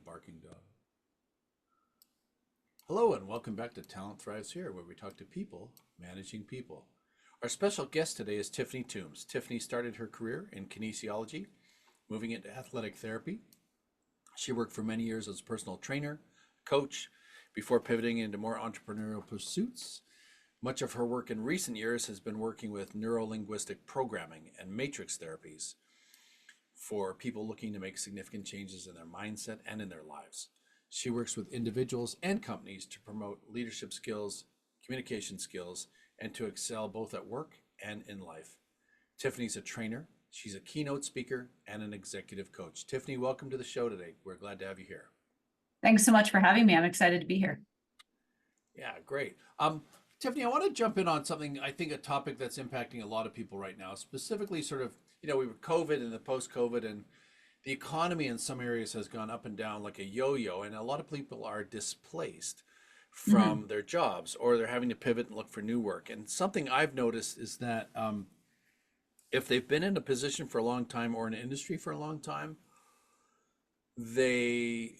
barking dog. Hello and welcome back to Talent Thrives Here, where we talk to people managing people. Our special guest today is Tiffany Toombs. Tiffany started her career in kinesiology, moving into athletic therapy. She worked for many years as a personal trainer, coach, before pivoting into more entrepreneurial pursuits. Much of her work in recent years has been working with neuro-linguistic programming and matrix therapies for people looking to make significant changes in their mindset and in their lives. She works with individuals and companies to promote leadership skills, communication skills, and to excel both at work and in life. Tiffany's a trainer, she's a keynote speaker, and an executive coach. Tiffany, welcome to the show today. We're glad to have you here. Thanks so much for having me. I'm excited to be here. Yeah, great. Tiffany, I want to jump in on something, I think a topic that's impacting a lot of people right now, specifically sort of, we were COVID and the post-COVID, and the economy in some areas has gone up and down like a yo-yo, and a lot of people are displaced from their jobs, or they're having to pivot and look for new work. And something I've noticed is that if they've been in a position for a long time or in an industry for a long time, they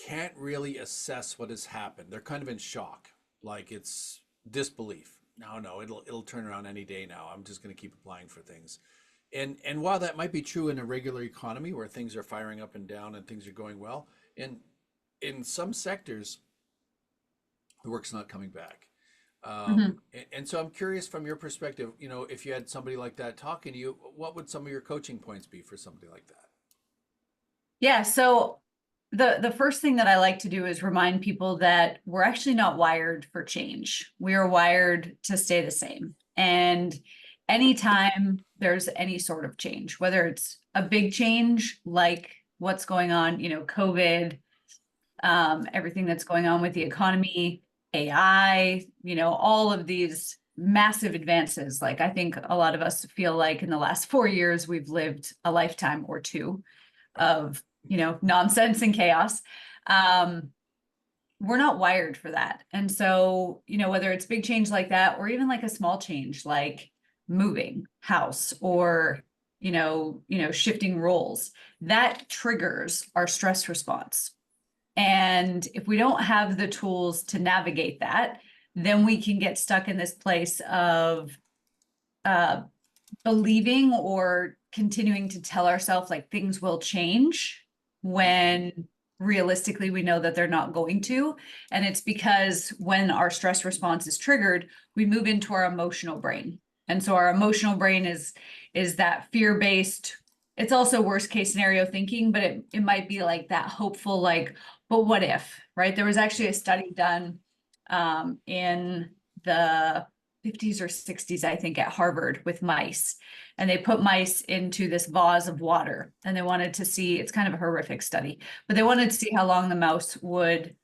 can't really assess what has happened. They're kind of in shock, like it's disbelief. No, it'll turn around any day now. I'm just going to keep applying for things. And while that might be true in a regular economy where things are firing up and down and things are going well, in some sectors, the work's not coming back. And so I'm curious from your perspective, if you had somebody like that talking to you, what would some of your coaching points be for somebody like that? Yeah, so the first thing that I like to do is remind people that we're actually not wired for change. We are wired to stay the same. And anytime there's any sort of change, whether it's a big change like what's going on, COVID, everything that's going on with the economy, AI, all of these massive advances. Like I think a lot of us feel like in the last 4 years, we've lived a lifetime or two of, nonsense and chaos. We're not wired for that. And so, whether it's big change like that, or even like a small change, like moving house or, shifting roles, that triggers our stress response. And if we don't have the tools to navigate that, then we can get stuck in this place of believing or continuing to tell ourselves like things will change when realistically we know that they're not going to. And it's because when our stress response is triggered, we move into our emotional brain. And so our emotional brain is that fear-based. It's also worst case scenario thinking, but it might be like that hopeful, like, but what if, right? There was actually a study done in the 50s or 60s, I think, at Harvard with mice. And they put mice into this vase of water. And they wanted to see, it's kind of a horrific study, but they wanted to see how long the mouse would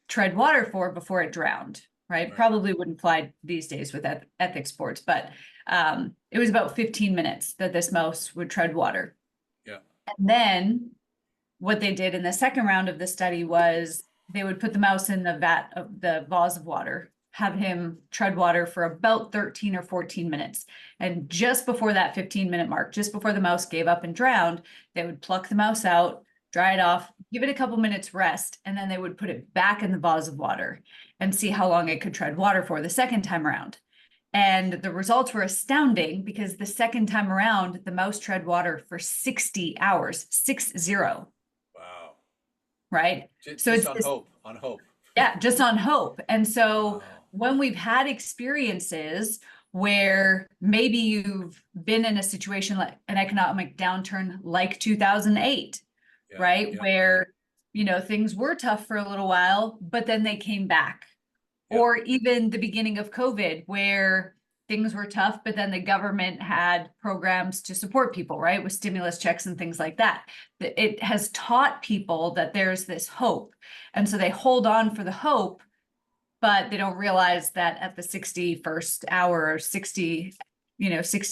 tread water for before it drowned, right? Probably wouldn't fly these days with ethics sports, but it was about 15 minutes that this mouse would tread water. Yeah. And then what they did in the second round of the study was they would put the mouse in the vase of water, have him tread water for about 13 or 14 minutes. And just before that 15-minute mark, just before the mouse gave up and drowned, they would pluck the mouse out, dry it off, give it a couple minutes rest, and then they would put it back in the vase of water and see how long it could tread water for the second time around. And the results were astounding because the second time around, the mouse tread water for 60 hours, 60. Wow. Right? So it's on hope. Yeah, just on hope. And so wow. When we've had experiences where maybe you've been in a situation like an economic downturn like 2008, right? Yeah. Where, things were tough for a little while, but then they came back. Yep. Or even the beginning of COVID where things were tough, but then the government had programs to support people, right? With stimulus checks and things like that. It has taught people that there's this hope. And so they hold on for the hope, but they don't realize that at the 61st hour or 60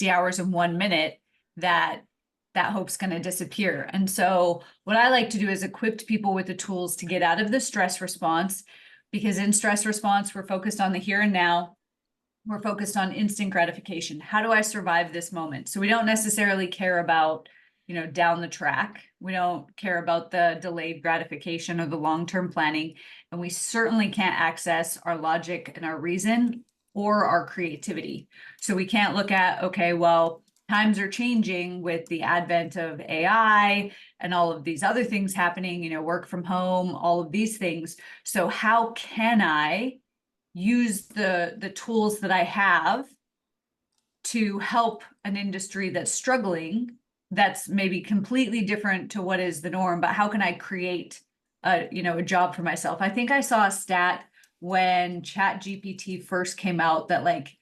hours and 1 minute, that hope's going to disappear. And so what I like to do is equip people with the tools to get out of the stress response, because in stress response, we're focused on the here and now. We're focused on instant gratification. How do I survive this moment? So we don't necessarily care about down the track. We don't care about the delayed gratification or the long-term planning. And we certainly can't access our logic and our reason or our creativity. So we can't look at, okay, well, times are changing with the advent of AI and all of these other things happening, work from home, all of these things. So how can I use the tools that I have to help an industry that's struggling, that's maybe completely different to what is the norm, but how can I create a job for myself? I think I saw a stat when Chat GPT first came out that like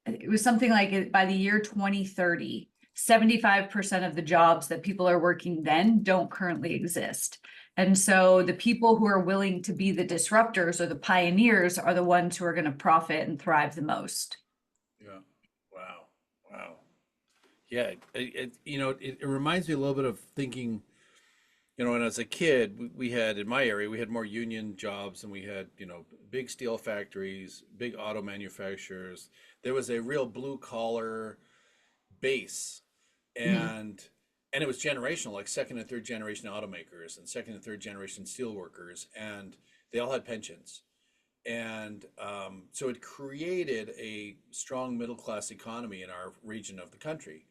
it was something like by the year 2030, 75% of the jobs that people are working then don't currently exist. And so the people who are willing to be the disruptors or the pioneers are the ones who are going to profit and thrive the most. Yeah. Wow. Wow. Yeah. It reminds me a little bit of thinking, when I was a kid, we had in my area, we had more union jobs and we had, big steel factories, big auto manufacturers. There was a real blue collar base, Mhm. and it was generational, like second and third generation automakers and second and third generation steel workers, and they all had pensions. And so it created a strong middle class economy in our region of the country.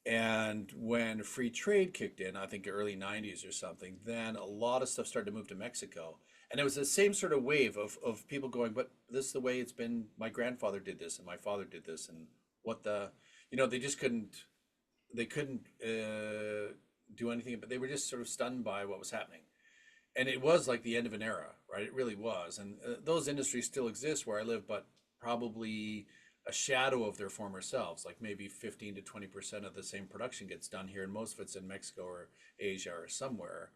And when free trade kicked in, I think early 90s or something, then a lot of stuff started to move to Mexico. And it was the same sort of wave of people going, but this is the way it's been. My grandfather did this and my father did this. And what they just couldn't do anything, but they were just sort of stunned by what was happening. And it was like the end of an era, right? It really was. And those industries still exist where I live, but probably a shadow of their former selves. Like maybe 15 to 20% of the same production gets done here, and most of it's in Mexico or Asia or somewhere.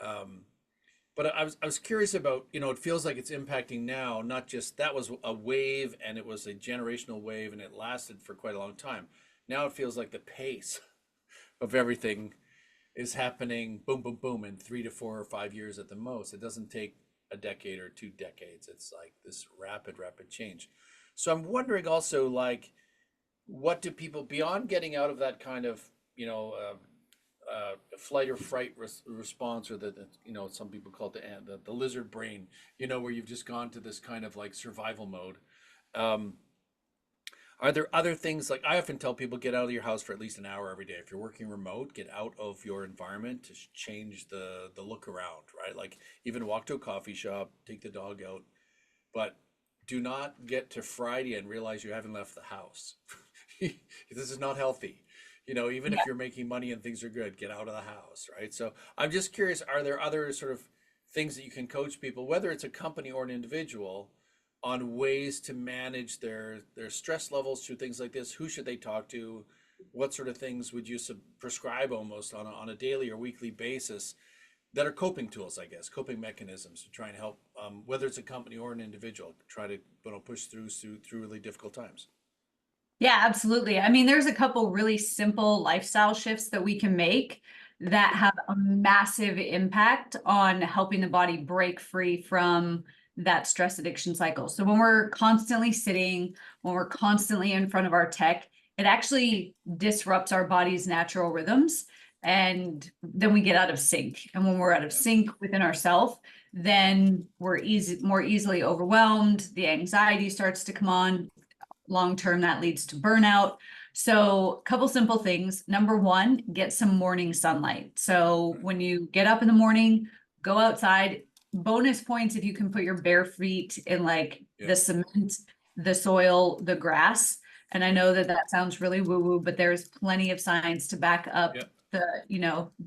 Um, but I was curious about, it feels like it's impacting now, not just that was a wave and it was a generational wave and it lasted for quite a long time. Now it feels like the pace of everything is happening boom, boom, boom in 3 to 4 or 5 years at the most. It doesn't take a decade or 2 decades. It's like this rapid, rapid change. So I'm wondering also, like, what do people beyond getting out of that kind of, flight or fright response, or some people call it the lizard brain, where you've just gone to this kind of like survival mode. Um, are there other things, like I often tell people, get out of your house for at least an hour every day. If you're working remote, get out of your environment to change the look around, right? Like even walk to a coffee shop, take the dog out, but do not get to Friday and realize you haven't left the house. This is not healthy. Even if you're making money and things are good, get out of the house, right? So I'm just curious, are there other sort of things that you can coach people, whether it's a company or an individual, on ways to manage their stress levels through things like this? Who should they talk to? What sort of things would you prescribe almost on a daily or weekly basis that are coping tools, I guess, coping mechanisms to try and help, whether it's a company or an individual, try to push through really difficult times. Yeah, absolutely. I mean, there's a couple really simple lifestyle shifts that we can make that have a massive impact on helping the body break free from that stress addiction cycle. So when we're constantly sitting, when we're constantly in front of our tech, it actually disrupts our body's natural rhythms. And then we get out of sync. And when we're out of Yeah. sync within ourselves, then we're more easily overwhelmed. The anxiety starts to come on. Long term, that leads to burnout. So a couple simple things. Number one, get some morning sunlight. So Right. when you get up in the morning, go outside. Bonus points if you can put your bare feet in like Yeah. the cement, the soil, the grass. And I Yeah. know that that sounds really woo woo, but there's plenty of science to back up Yeah.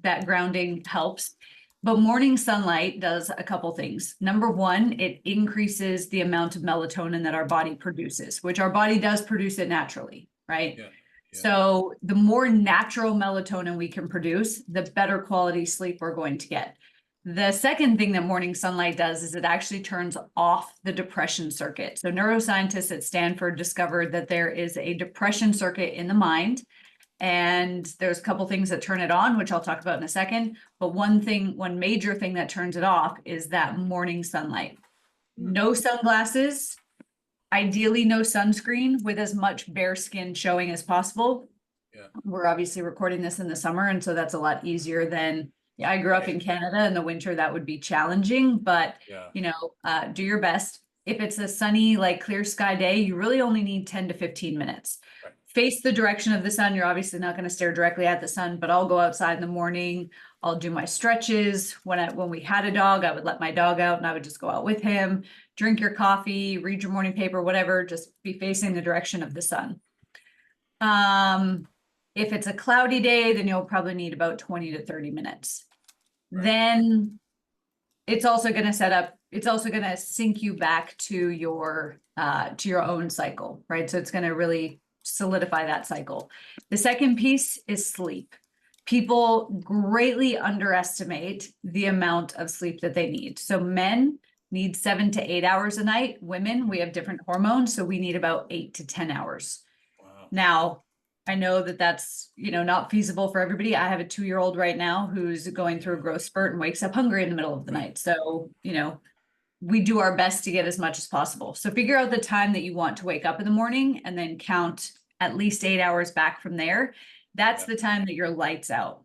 that grounding helps. But morning sunlight does a couple things. Number one, it increases the amount of melatonin that our body produces, which our body does produce it naturally, right? Yeah. Yeah. So the more natural melatonin we can produce, the better quality sleep we're going to get. The second thing that morning sunlight does is it actually turns off the depression circuit. So neuroscientists at Stanford discovered that there is a depression circuit in the mind, and there's a couple things that turn it on, which I'll talk about in a second. But one major thing that turns it off is that morning sunlight. Hmm. No sunglasses, ideally no sunscreen, with as much bare skin showing as possible. Yeah. We're obviously recording this in the summer, and so that's a lot easier than, yeah, I grew up in Right. Canada. In the winter that would be challenging, but Yeah. do your best. If it's a sunny, like clear sky day, you really only need 10 to 15 minutes. Right. Face the direction of the sun. You're obviously not going to stare directly at the sun, but I'll go outside in the morning. I'll do my stretches. When we had a dog, I would let my dog out and I would just go out with him, drink your coffee, read your morning paper, whatever, just be facing the direction of the sun. If it's a cloudy day, then you'll probably need about 20 to 30 minutes. Right. Then it's also going to sync you back to your own cycle, right? So it's going to really solidify that cycle. The second piece is sleep. People greatly underestimate the amount of sleep that they need. So men need 7 to 8 hours a night. Women, we have different hormones, so we need about 8 to 10 hours. Wow. Now, I know that that's, not feasible for everybody. I have a 2-year-old right now who's going through a growth spurt and wakes up hungry in the middle of the Right. night. So, we do our best to get as much as possible. So figure out the time that you want to wake up in the morning and then count at least 8 hours back from there. That's Yeah. the time that your lights out.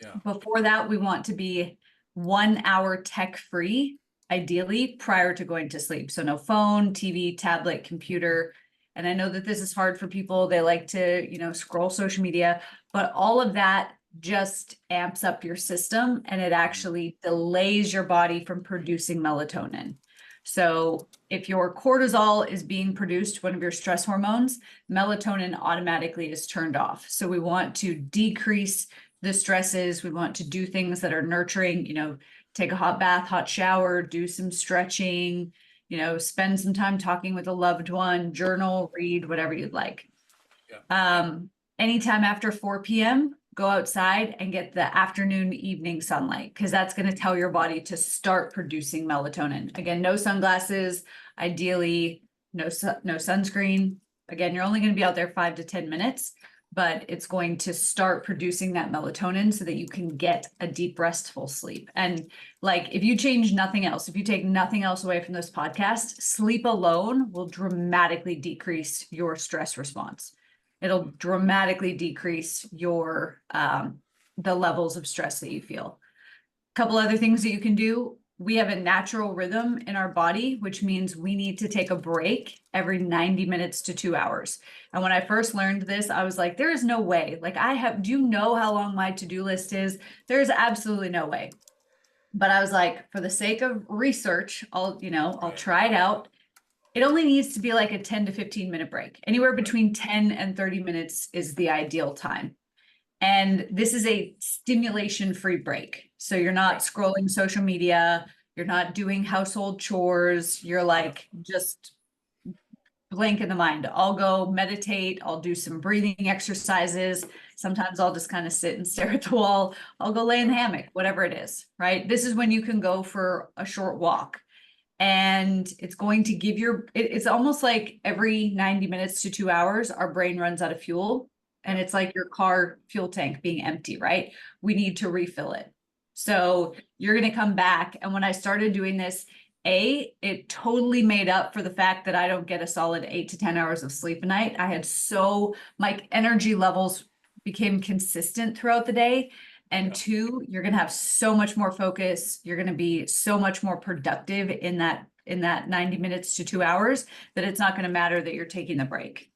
Yeah. Before that, we want to be 1 hour tech free, ideally prior to going to sleep. So no phone, TV, tablet, computer. And I know that this is hard for people. They like to, scroll social media, but all of that just amps up your system and it actually delays your body from producing melatonin. So if your cortisol is being produced, one of your stress hormones, melatonin automatically is turned off. So we want to decrease the stresses. We want to do things that are nurturing, take a hot bath, hot shower, do some stretching, spend some time talking with a loved one, journal, read, whatever you'd like. Yeah. Anytime after 4 p.m., go outside and get the afternoon, evening sunlight, because that's going to tell your body to start producing melatonin. Again, no sunglasses, ideally no sunscreen. Again, you're only going to be out there 5 to 10 minutes, but it's going to start producing that melatonin so that you can get a deep, restful sleep. And like, if you change nothing else, if you take nothing else away from this podcast, sleep alone will dramatically decrease your stress response. It'll dramatically decrease your the levels of stress that you feel. A couple other things that you can do. We have a natural rhythm in our body, which means we need to take a break every 90 minutes to 2 hours. And when I first learned this, I was like, there is no way. Like do you know how long my to-do list is? There's absolutely no way. But I was like, for the sake of research, I'll Right. try it out. It only needs to be like a 10 to 15 minute break. Anywhere between 10 and 30 minutes is the ideal time. And this is a stimulation free break. So you're not Right. scrolling social media, you're not doing household chores, you're like just blank in the mind. I'll go meditate, I'll do some breathing exercises. Sometimes I'll just kind of sit and stare at the wall. I'll go lay in the hammock, whatever it is, right? This is when you can go for a short walk. And it's going to give it's almost like every 90 minutes to 2 hours, our brain runs out of fuel. And it's like your car fuel tank being empty, right? We need to refill it. So you're going to come back. And when I started doing this, it totally made up for the fact that I don't get a solid 8 to 10 hours of sleep a night. My energy levels became consistent throughout the day. And Yeah. 2, you're going to have so much more focus. You're going to be so much more productive in that 90 minutes to 2 hours that it's not going to matter that you're taking the break.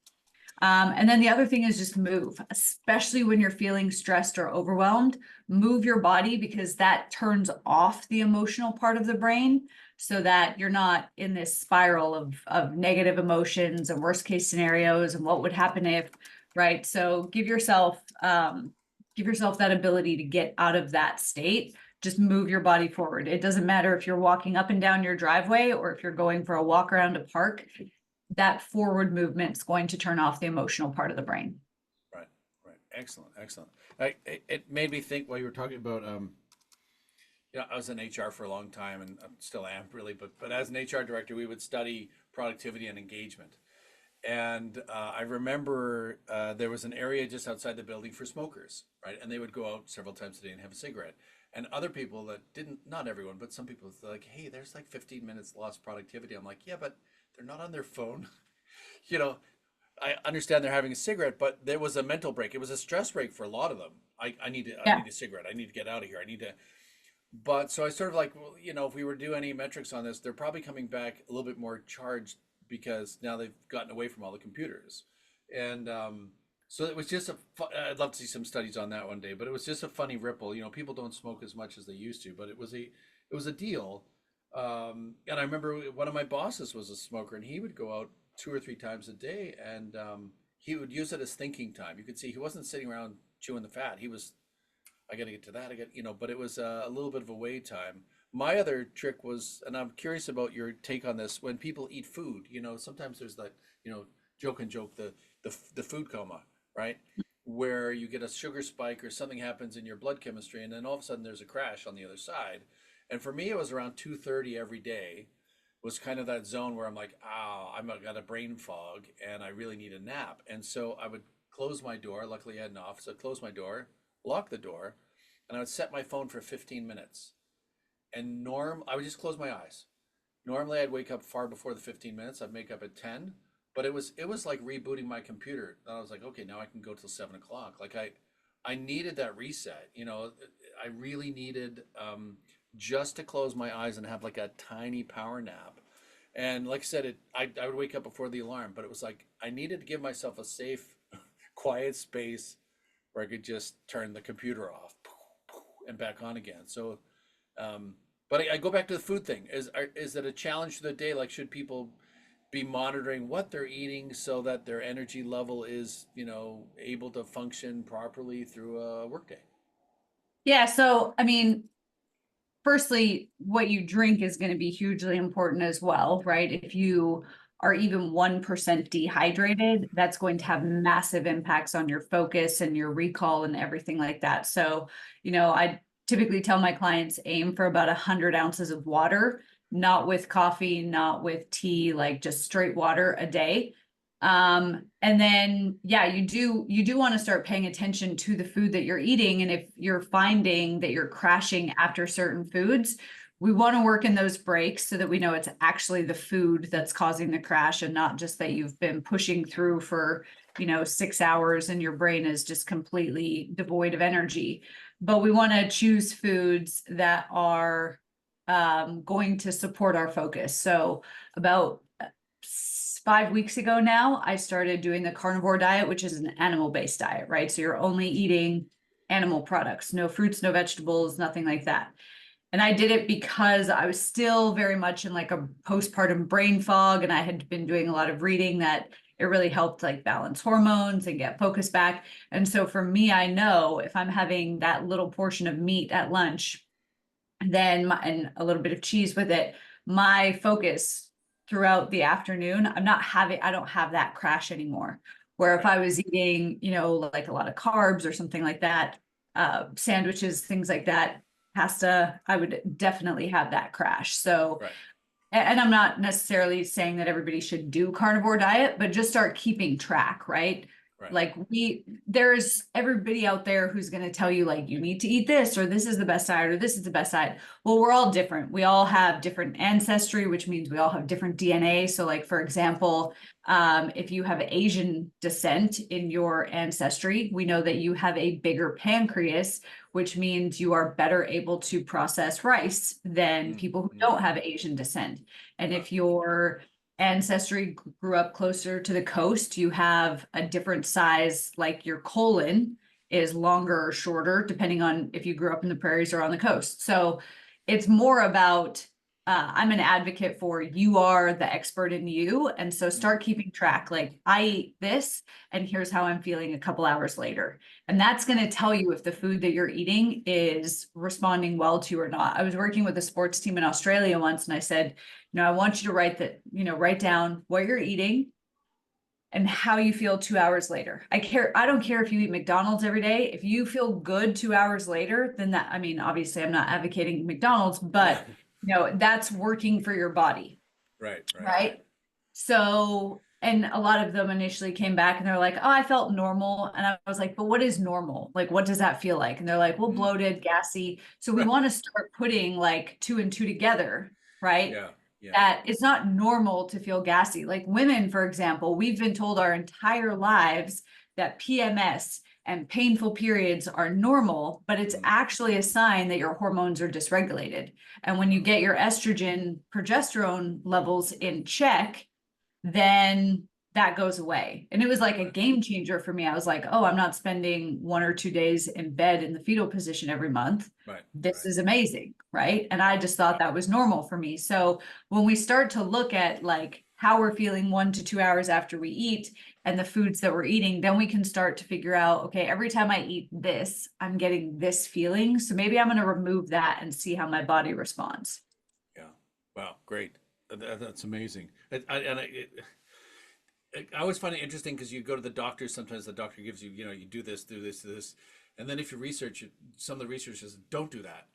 And then the other thing is just move, especially when you're feeling stressed or overwhelmed. Move your body because that turns off the emotional part of the brain so that you're not in this spiral of negative emotions and worst case scenarios and what would happen if, right? So give yourself that ability to get out of that state. Just move your body forward. It doesn't matter if you're walking up and down your driveway or if you're going for a walk around a park. That forward movement's going to turn off the emotional part of the brain. Right. Right. Excellent. Excellent. It made me think while you were talking about, I was in HR for a long time and I still am really, but as an HR director, we would study productivity and engagement. And I remember there was an area just outside the building for smokers, right? And they would go out several times a day and have a cigarette. And other people that didn't, not everyone, but some people were like, hey, there's like 15 minutes lost productivity. I'm like, yeah, but they're not on their phone. you know, I understand they're having a cigarette, but there was a mental break. It was a stress break for a lot of them. I Yeah. need a cigarette. I need to get out of here. I need to. But so I sort of like, well, if we were to do any metrics on this, they're probably coming back a little bit more charged because now they've gotten away from all the computers. And so it was just I'd love to see some studies on that one day, but it was just a funny ripple. People don't smoke as much as they used to, but it was a deal. And I remember one of my bosses was a smoker, and he would go out 2 or 3 times a day, and he would use it as thinking time. You could see he wasn't sitting around chewing the fat. He was, I got to get to that. But it was a little bit of a wait time. My other trick was, and I'm curious about your take on this. When people eat food, sometimes there's that, joke and joke, the food coma, right? Where you get a sugar spike or something happens in your blood chemistry, and then all of a sudden there's a crash on the other side. And for me, it was around 2:30 every day. Was kind of that zone where I'm like, I've got a brain fog, and I really need a nap. And so I would close my door. Luckily, I had an office. I'd close my door, lock the door, and I would set my phone for 15 minutes. And I would just close my eyes. Normally, I'd wake up far before the 15 minutes. I'd make up at 10, but it was like rebooting my computer. And I was like, okay, now I can go till 7 o'clock. Like I needed that reset. I really needed just to close my eyes and have like a tiny power nap. And like I said, I would wake up before the alarm, but it was like I needed to give myself a safe, quiet space where I could just turn the computer off and back on again. So, but I go back to the food thing. Is it a challenge to the day? Like, should people be monitoring what they're eating so that their energy level is, able to function properly through a workday? Yeah. So, I mean, firstly, what you drink is going to be hugely important as well, right? If you are even 1% dehydrated, that's going to have massive impacts on your focus and your recall and everything like that. So, I typically tell my clients aim for about 100 ounces of water, not with coffee, not with tea, like just straight water a day. And then, yeah, you do want to start paying attention to the food that you're eating. And if you're finding that you're crashing after certain foods, we want to work in those breaks so that we know it's actually the food that's causing the crash and not just that you've been pushing through for, 6 hours and your brain is just completely devoid of energy. But we want to choose foods that are going to support our focus. So about 5 weeks ago now, I started doing the carnivore diet, which is an animal-based diet, right? So you're only eating animal products, no fruits, no vegetables, nothing like that. And I did it because I was still very much in like a postpartum brain fog, and I had been doing a lot of reading that it really helped like balance hormones and get focus back. And so for me, I know if I'm having that little portion of meat at lunch, and a little bit of cheese with it, my focus throughout the afternoon, I don't have that crash anymore. Where if Right, I was eating, like a lot of carbs or something like that, sandwiches, things like that, pasta, I would definitely have that crash. So, right, and I'm not necessarily saying that everybody should do carnivore diet, but just start keeping track, right? right. Like there's everybody out there who's going to tell you like you need to eat this or this is the best diet or this is the best diet. Well, we're all different. We all have different ancestry, which means we all have different DNA. So like, for example, if you have Asian descent in your ancestry, we know that you have a bigger pancreas, which means you are better able to process rice than Mm, people who mm, don't have Asian descent. And wow. if your ancestry grew up closer to the coast, you have a different size, like your colon is longer or shorter, depending on if you grew up in the prairies or on the coast. So it's more about I'm an advocate for you are the expert in you. And so Mm, start keeping track. Like I eat this, and here's how I'm feeling a couple hours later. And that's going to tell you if the food that you're eating is responding well to you or not. I was working with a sports team in Australia once, and I said, I want you to write down what you're eating and how you feel 2 hours later. I don't care if you eat McDonald's every day. If you feel good 2 hours later, then I mean, obviously I'm not advocating McDonald's, but that's working for your body, right, right, right. right? So, and a lot of them initially came back and they're like, oh, I felt normal. And I was like, but what is normal? Like, what does that feel like? And they're like, well, Mm. bloated, gassy. So we want to start putting like two and two together, right? Yeah, Yeah. that it's not normal to feel gassy. Like women, for example, we've been told our entire lives that PMS and painful periods are normal, but it's Mm. actually a sign that your hormones are dysregulated. And when you get your estrogen, progesterone levels in check, then that goes away. And it was like a Right. game changer for me. I was like, oh, I'm not spending 1 or 2 days in bed in the fetal position every month. Right. This Right. is amazing. Right. And I just thought that was normal for me. So when we start to look at like how we're feeling 1 to 2 hours after we eat and the foods that we're eating, then we can start to figure out, okay, every time I eat this, I'm getting this feeling. So maybe I'm going to remove that and see how my body responds. Yeah. Wow. Great. That's amazing. I always find it interesting because you go to the doctor. Sometimes the doctor gives you, you do this, do this, do this, and then if you research it, some of the research says don't do that.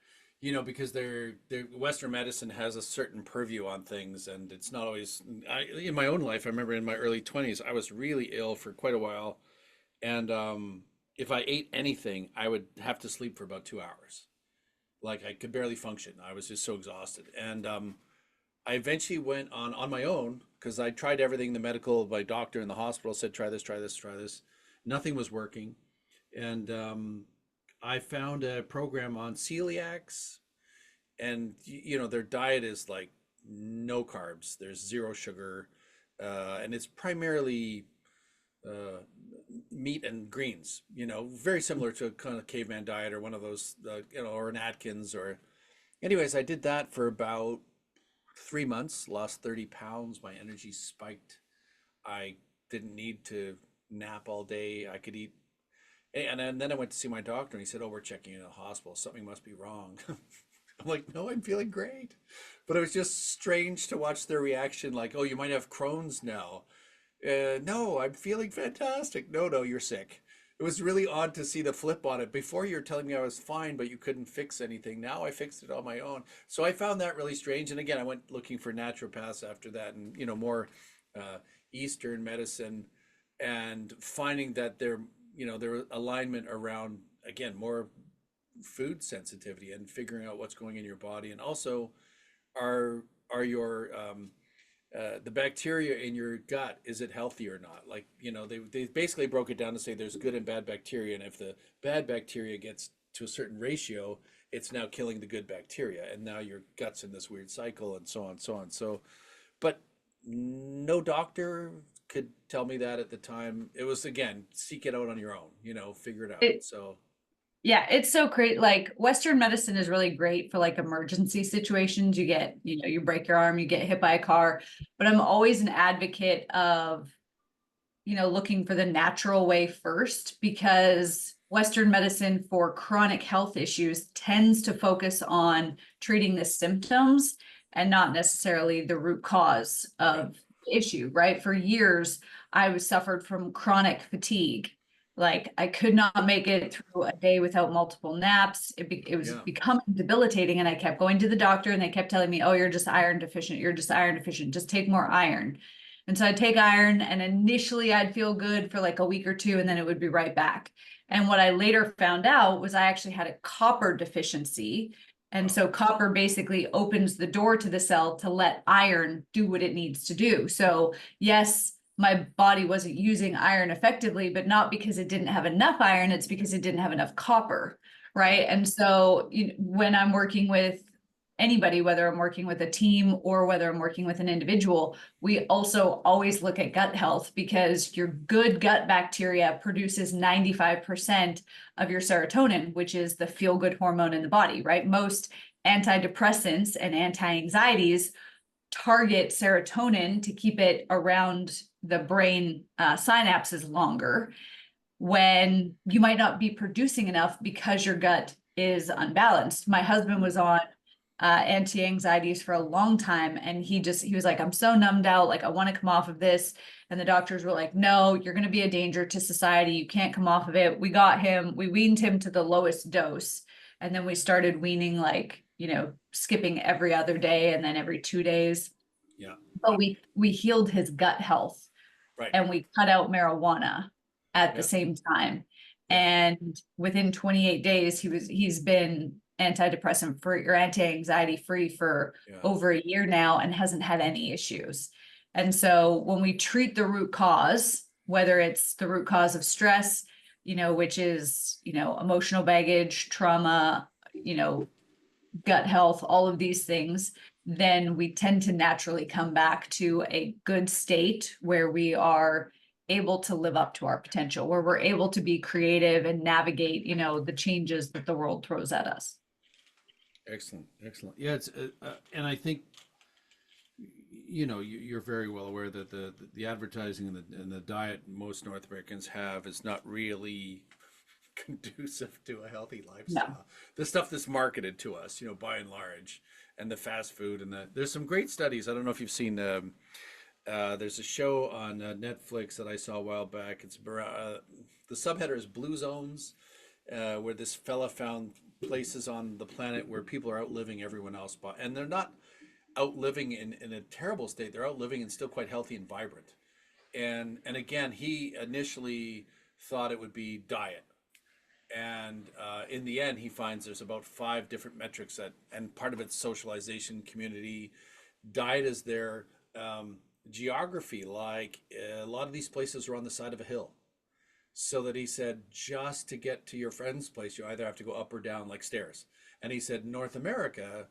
Because their Western medicine has a certain purview on things, and it's not always. In my own life, I remember in my early 20s, I was really ill for quite a while, and if I ate anything, I would have to sleep for about 2 hours. Like I could barely function. I was just so exhausted, and I eventually went on my own because I tried everything. The medical, my doctor in the hospital said, try this, try this, try this. Nothing was working. And I found a program on celiacs, and their diet is like no carbs. There's zero sugar, and it's primarily uh, meat and greens. Very similar to a kind of caveman diet or one of those, or an Atkins or. Anyways, I did that for about 3 months, lost 30 pounds. My energy spiked. I didn't need to nap all day. I could eat. And then I went to see my doctor, and he said, "Oh, we're checking you in the hospital. Something must be wrong." I'm like, "No, I'm feeling great." But it was just strange to watch their reaction, like, "Oh, you might have Crohn's now." No, I'm feeling fantastic. No, no, you're sick. It was really odd to see the flip on it. Before you were telling me I was fine, but you couldn't fix anything. Now I fixed it on my own. So I found that really strange. And again, I went looking for naturopaths after that, and more uh, Eastern medicine, and finding that their alignment around, again, more food sensitivity and figuring out what's going in your body, and also are your the bacteria in your gut, is it healthy or not? Like, they basically broke it down to say there's good and bad bacteria, and if the bad bacteria gets to a certain ratio, it's now killing the good bacteria, and now your gut's in this weird cycle, and so on, so on. So, but no doctor could tell me that at the time. It was, again, seek it out on your own, figure it out. It, So, Yeah, it's so great. Like Western medicine is really great for like emergency situations. You get, you break your arm, you get hit by a car. But I'm always an advocate of, looking for the natural way first, because Western medicine for chronic health issues tends to focus on treating the symptoms and not necessarily the root cause right. of the issue, right? For years, I was suffered from chronic fatigue. Like I could not make it through a day without multiple naps. It was Yeah. becoming debilitating, and I kept going to the doctor, and they kept telling me, "Oh, you're just iron deficient. You're just iron deficient. Just take more iron." And so I'd take iron, and initially I'd feel good for like a week or two, and then it would be right back. And what I later found out was I actually had a copper deficiency. And Wow. so copper basically opens the door to the cell to let iron do what it needs to do. So yes, my body wasn't using iron effectively, but not because it didn't have enough iron, it's because it didn't have enough copper. Right. Right. And so when I'm working with anybody, whether I'm working with a team or whether I'm working with an individual, we also always look at gut health, because your good gut bacteria produces 95% of your serotonin, which is the feel good hormone in the body, right? Most antidepressants and anti-anxieties target serotonin to keep it around the brain synapses longer, when you might not be producing enough because your gut is unbalanced. My husband was on anti-anxieties for a long time, and he was like, "I'm so numbed out, like I want to come off of this." And the doctors were like, "No, you're going to be a danger to society, you can't come off of it." We weaned him to the lowest dose, and then we started weaning, like, skipping every other day and then every 2 days. Yeah. But we healed his gut health, Right. and we cut out marijuana at the Yeah. same time. Yeah. And within 28 days, he's been antidepressant free or anti-anxiety free for Yeah. over a year now and hasn't had any issues. And so when we treat the root cause, whether it's the root cause of stress, which is, emotional baggage, trauma, gut health, all of these things, then we tend to naturally come back to a good state where we are able to live up to our potential, where we're able to be creative and navigate, the changes that the world throws at us. Excellent, excellent. Yeah, it's and I think you're very well aware that the advertising and the diet most North Americans have is not really conducive to a healthy No. lifestyle. The stuff that's marketed to us, by and large, and the fast food and there's some great studies. I don't know if you've seen. There's a show on Netflix that I saw a while back. It's the subheader is Blue Zones, where this fella found places on the planet where people are outliving everyone else, and they're not outliving in a terrible state. They're outliving and still quite healthy and vibrant. And again, he initially thought it would be diet, and in the end, he finds there's about 5 different metrics and part of it's socialization, community. Diet is their geography. Like a lot of these places are on the side of a hill, so that he said just to get to your friend's place, you either have to go up or down like stairs. And he said North America,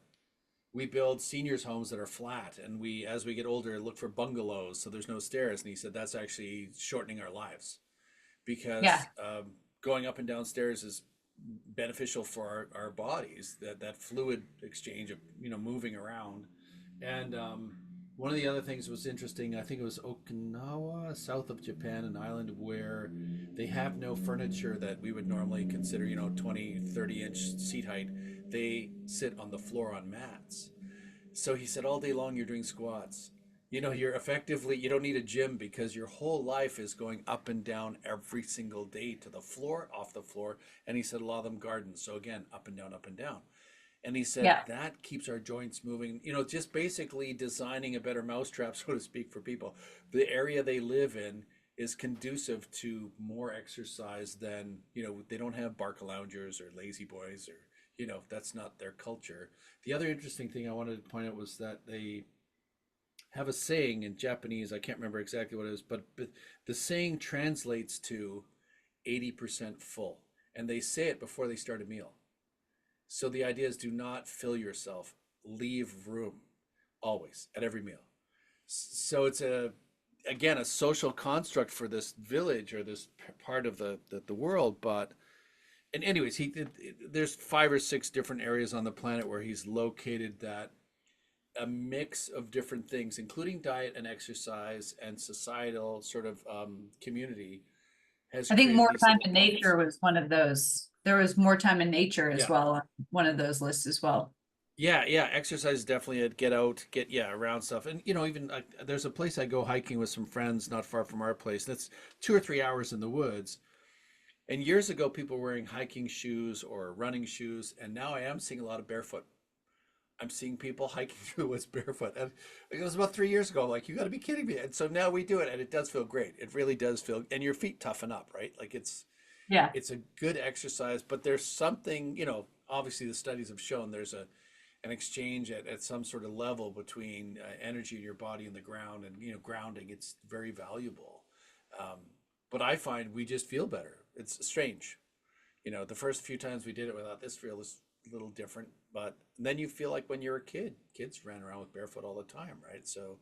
we build seniors homes that are flat, and we, as we get older, look for bungalows so there's no stairs. And he said that's actually shortening our lives because Yeah. going up and down stairs is beneficial for our bodies, that fluid exchange of moving around. And one of the other things was interesting. I think it was Okinawa, south of Japan, an island where they have no furniture that we would normally consider 20, 30-inch seat height. They sit on the floor on mats. So he said all day long you're doing squats. You're effectively, you don't need a gym because your whole life is going up and down every single day to the floor, off the floor. And he said a lot of them gardens. So again, up and down, up and down. And he said Yeah. that keeps our joints moving, just basically designing a better mousetrap, so to speak, for people. The area they live in is conducive to more exercise than, they don't have barca loungers or lazy boys or, that's not their culture. The other interesting thing I wanted to point out was that they have a saying in Japanese. I can't remember exactly what it is, but the saying translates to 80% full. And they say it before they start a meal. So the idea is do not fill yourself, leave room always at every meal. So it's again, a social construct for this village or this part of the world. But, and anyways, there's 5 or 6 different areas on the planet where he's located that a mix of different things, including diet and exercise and societal sort of community, has I think created more these time little in pockets. nature was one of those. There was more time in nature as Yeah. well on one of those lists as well. Yeah, yeah. Exercise is definitely a get out, get around stuff, and even there's a place I go hiking with some friends not far from our place. That's 2 or 3 hours in the woods. And years ago, people were wearing hiking shoes or running shoes, and now I am seeing a lot of barefoot. I'm seeing people hiking through the woods barefoot, and it was about 3 years ago. I'm like, you got to be kidding me! And so now we do it, and it does feel great. It really does feel, and your feet toughen up, right? Like Yeah. it's a good exercise, but there's something, obviously the studies have shown there's an exchange at some sort of level between energy in your body and the ground, and grounding. It's very valuable. um, but I find we just feel better. It's strange. The first few times we did it without this feel is a little different, but then you feel like when you're a kid, kids ran around with barefoot all the time, right? So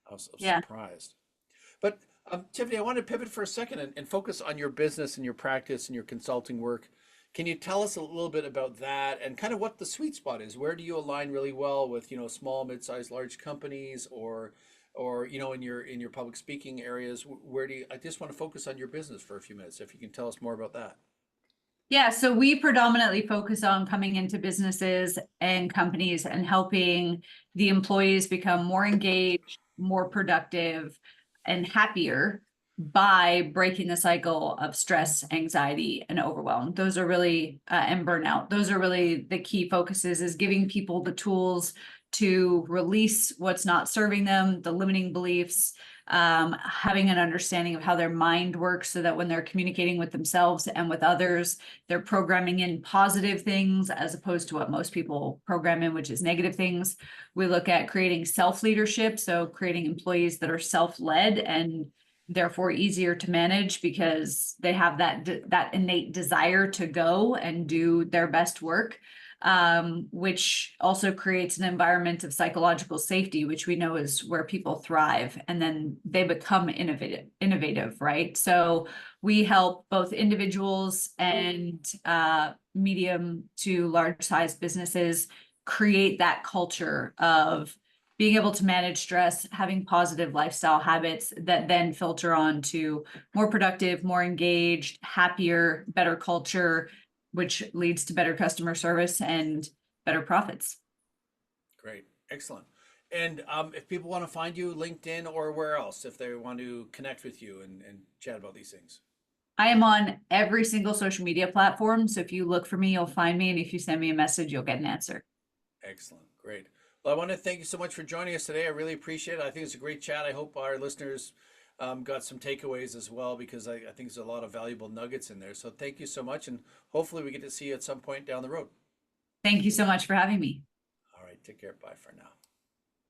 I was Yeah. surprised. But Tiffany, I want to pivot for a second and focus on your business and your practice and your consulting work. Can you tell us a little bit about that and kind of what the sweet spot is? Where do you align really well with, small, mid-sized, large companies, or in your public speaking areas? Where do you? I just want to focus on your business for a few minutes, if you can tell us more about that. Yeah, so we predominantly focus on coming into businesses and companies and helping the employees become more engaged, more productive, and happier by breaking the cycle of stress, anxiety, and overwhelm. Those are really, and burnout. Those are really the key focuses, is giving people the tools to release what's not serving them, the limiting beliefs, having an understanding of how their mind works so that when they're communicating with themselves and with others, they're programming in positive things as opposed to what most people program in, which is negative things. We look at creating self-leadership, so creating employees that are self-led and therefore easier to manage because they have that innate desire to go and do their best work, which also creates an environment of psychological safety, which we know is where people thrive and then they become innovative, right? So we help both individuals and medium to large size businesses create that culture of being able to manage stress, having positive lifestyle habits that then filter on to more productive, more engaged, happier, better culture, which leads to better customer service and better profits. Great. Excellent. And if people want to find you, LinkedIn or where else, if they want to connect with you and chat about these things? I am on every single social media platform. So if you look for me, you'll find me. And if you send me a message, you'll get an answer. Excellent. Great. Well, I want to thank you so much for joining us today. I really appreciate it. I think it's a great chat. I hope our listeners got some takeaways as well, because I think there's a lot of valuable nuggets in there. So thank you so much. And hopefully we get to see you at some point down the road. Thank you so much for having me. All right. Take care. Bye for now.